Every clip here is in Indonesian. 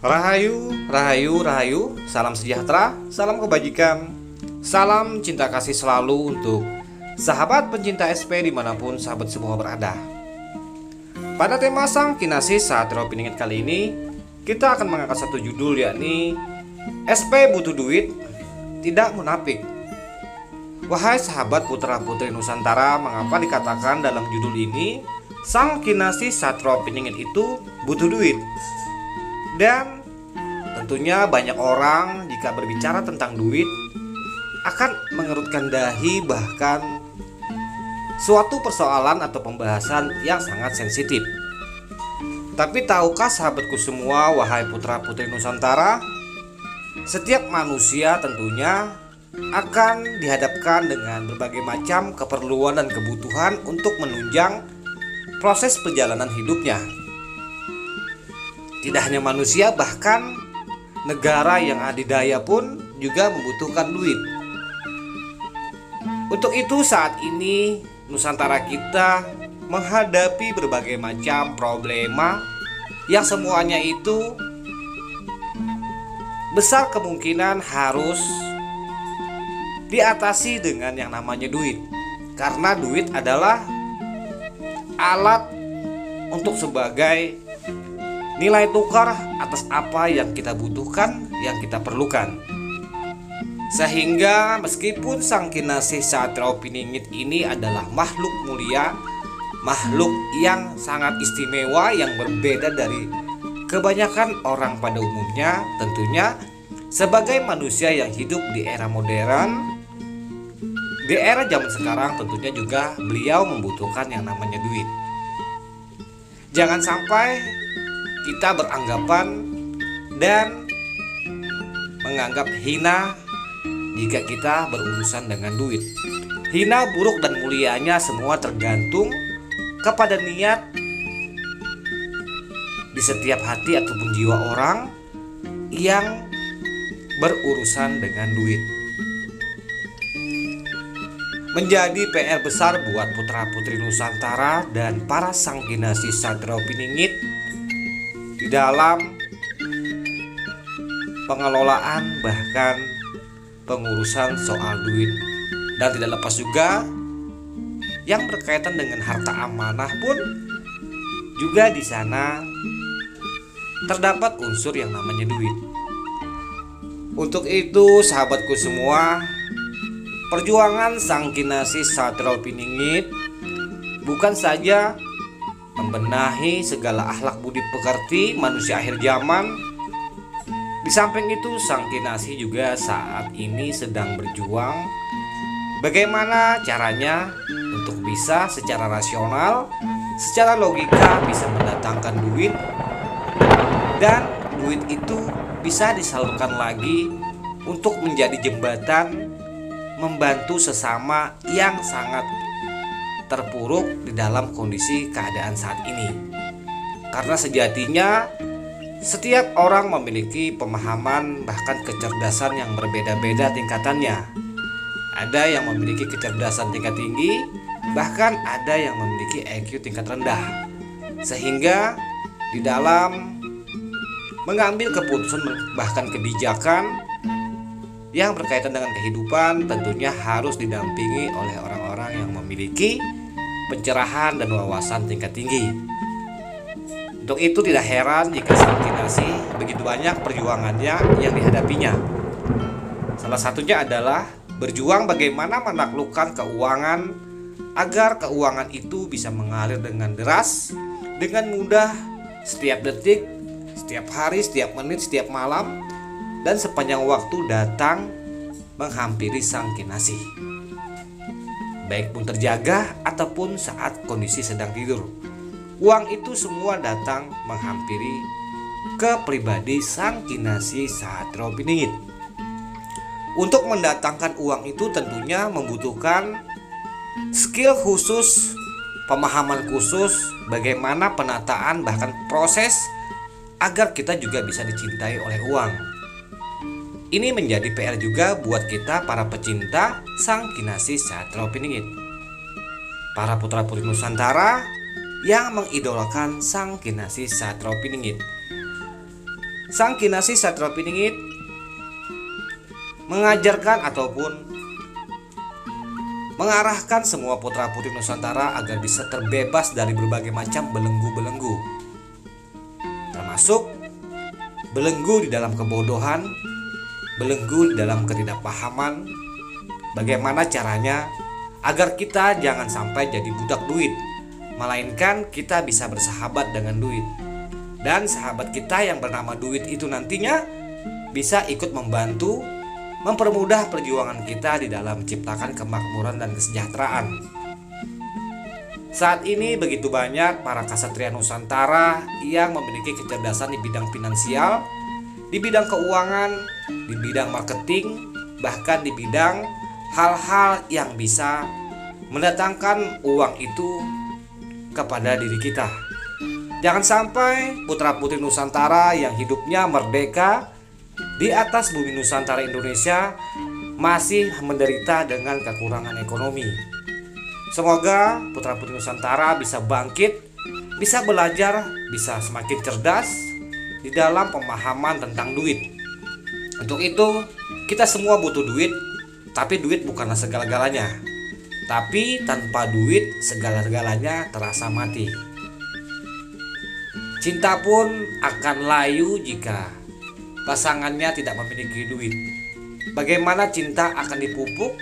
Rahayu, rahayu, rahayu, salam sejahtera, salam kebajikan, salam cinta kasih selalu untuk sahabat pencinta SP dimanapun sahabat semua berada. Pada tema Sang Kinasih Satrio Piningit kali ini, kita akan mengangkat satu judul, yakni SP butuh duit, tidak munafik. Wahai sahabat putra putri Nusantara, mengapa dikatakan dalam judul ini Sang Kinasih Satrio Piningit itu butuh duit? Dan tentunya banyak orang jika berbicara tentang duit akan mengerutkan dahi, bahkan suatu persoalan atau pembahasan yang sangat sensitif. Tapi tahukah sahabatku semua, wahai putra putri Nusantara, setiap manusia tentunya akan dihadapkan dengan berbagai macam keperluan dan kebutuhan untuk menunjang proses perjalanan hidupnya. Tidak hanya manusia, bahkan negara yang adidaya pun juga membutuhkan duit. Untuk itu saat ini Nusantara kita menghadapi berbagai macam problema yang semuanya itu besar kemungkinan harus diatasi dengan yang namanya duit. Karena duit adalah alat untuk sebagai nilai tukar atas apa yang kita butuhkan, yang kita perlukan. Sehingga meskipun Sang Kinasih Satrio Piningit ini adalah makhluk mulia, makhluk yang sangat istimewa, yang berbeda dari kebanyakan orang pada umumnya, tentunya sebagai manusia yang hidup di era modern, di era zaman sekarang, tentunya juga beliau membutuhkan yang namanya duit. Jangan sampai kita beranggapan dan menganggap hina jika kita berurusan dengan duit. Hina, buruk, dan mulianya semua tergantung kepada niat di setiap hati ataupun jiwa orang yang berurusan dengan duit. Menjadi PR besar buat putra putri Nusantara dan para Sang Kinasih Satrio Piningit di dalam pengelolaan bahkan pengurusan soal duit. Dan tidak lepas juga yang berkaitan dengan harta amanah pun juga di sana terdapat unsur yang namanya duit. Untuk itu sahabatku semua, perjuangan Sang Kinasih Satrio Piningit bukan saja membenahi segala akhlak budi pekerti manusia akhir zaman. Di samping itu Sang Kinasih juga saat ini sedang berjuang bagaimana caranya untuk bisa secara rasional, secara logika bisa mendatangkan duit, dan duit itu bisa disalurkan lagi untuk menjadi jembatan membantu sesama yang sangat terpuruk di dalam kondisi keadaan saat ini. Karena sejatinya setiap orang memiliki pemahaman bahkan kecerdasan yang berbeda-beda tingkatannya. Ada yang memiliki kecerdasan tingkat tinggi, bahkan ada yang memiliki IQ tingkat rendah. Sehingga di dalam mengambil keputusan bahkan kebijakan yang berkaitan dengan kehidupan tentunya harus didampingi oleh orang-orang yang memiliki pencerahan dan wawasan tingkat tinggi. Untuk itu tidak heran jika Sang Kinasih begitu banyak perjuangannya yang dihadapinya. Salah satunya adalah berjuang bagaimana menaklukkan keuangan agar keuangan itu bisa mengalir dengan deras, dengan mudah, setiap detik, setiap hari, setiap menit, setiap malam, dan sepanjang waktu datang menghampiri Sang Kinasih, baik pun terjaga ataupun saat kondisi sedang tidur. Uang itu semua datang menghampiri ke pribadi Sang Kinasih Satrio Piningit. Untuk mendatangkan uang itu tentunya membutuhkan skill khusus, pemahaman khusus, bagaimana penataan bahkan proses agar kita juga bisa dicintai oleh uang. Ini menjadi PR juga buat kita para pecinta Sang Kinasih Satrio Piningit, para putra putri Nusantara yang mengidolakan Sang Kinasih Satrio Piningit. Sang Kinasih Satra Piningit mengajarkan ataupun mengarahkan semua putra-putri Nusantara agar bisa terbebas dari berbagai macam belenggu-belenggu, termasuk belenggu di dalam kebodohan, belenggu di dalam ketidakpahaman. Bagaimana caranya agar kita jangan sampai jadi budak duit, melainkan kita bisa bersahabat dengan duit. Dan sahabat kita yang bernama duit itu nantinya bisa ikut membantu, mempermudah perjuangan kita di dalam menciptakan kemakmuran dan kesejahteraan. Saat ini begitu banyak para ksatria Nusantara yang memiliki kecerdasan di bidang finansial, di bidang keuangan, di bidang marketing, bahkan di bidang hal-hal yang bisa mendatangkan uang itu kepada diri kita. Jangan sampai putra-putri Nusantara yang hidupnya merdeka di atas bumi Nusantara Indonesia masih menderita dengan kekurangan ekonomi. Semoga putra-putri Nusantara bisa bangkit, bisa belajar, bisa semakin cerdas di dalam pemahaman tentang duit. Untuk itu, kita semua butuh duit, tapi duit bukanlah segala-galanya. Tapi tanpa duit, segala-galanya terasa mati. Cinta pun akan layu jika pasangannya tidak memiliki duit. Bagaimana cinta akan dipupuk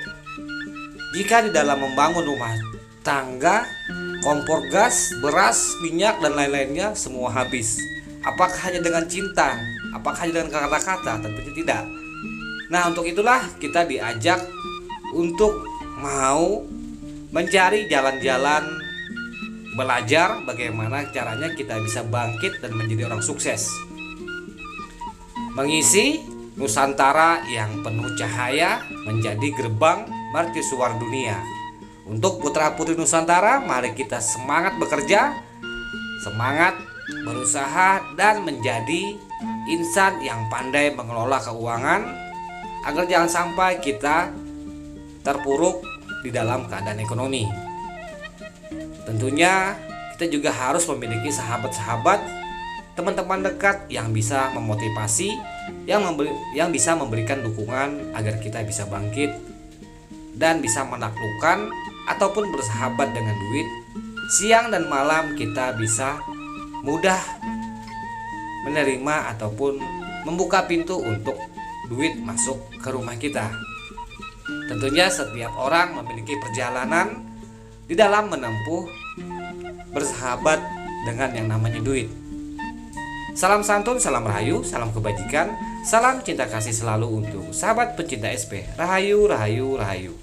jika di dalam membangun rumah tangga, kompor gas, beras, minyak, dan lain-lainnya semua habis? Apakah hanya dengan cinta? Apakah hanya dengan kata-kata? Tentunya tidak. Nah, untuk itulah kita diajak untuk mau mencari jalan-jalan belajar bagaimana caranya kita bisa bangkit dan menjadi orang sukses, mengisi Nusantara yang penuh cahaya menjadi gerbang mercusuar dunia. Untuk putra-putri Nusantara, mari kita semangat bekerja, semangat berusaha, dan menjadi insan yang pandai mengelola keuangan agar jangan sampai kita terpuruk di dalam keadaan ekonomi. Tentunya kita juga harus memiliki sahabat-sahabat, teman-teman dekat yang bisa memotivasi, yang bisa memberikan dukungan agar kita bisa bangkit dan bisa menaklukkan ataupun bersahabat dengan duit. Siang dan malam kita bisa mudah menerima ataupun membuka pintu untuk duit masuk ke rumah kita. Tentunya setiap orang memiliki perjalanan di dalam menempuh bersahabat dengan yang namanya duit. Salam santun, salam rahayu, salam kebajikan, salam cinta kasih selalu untuk sahabat pecinta SP. Rahayu, rahayu, rahayu.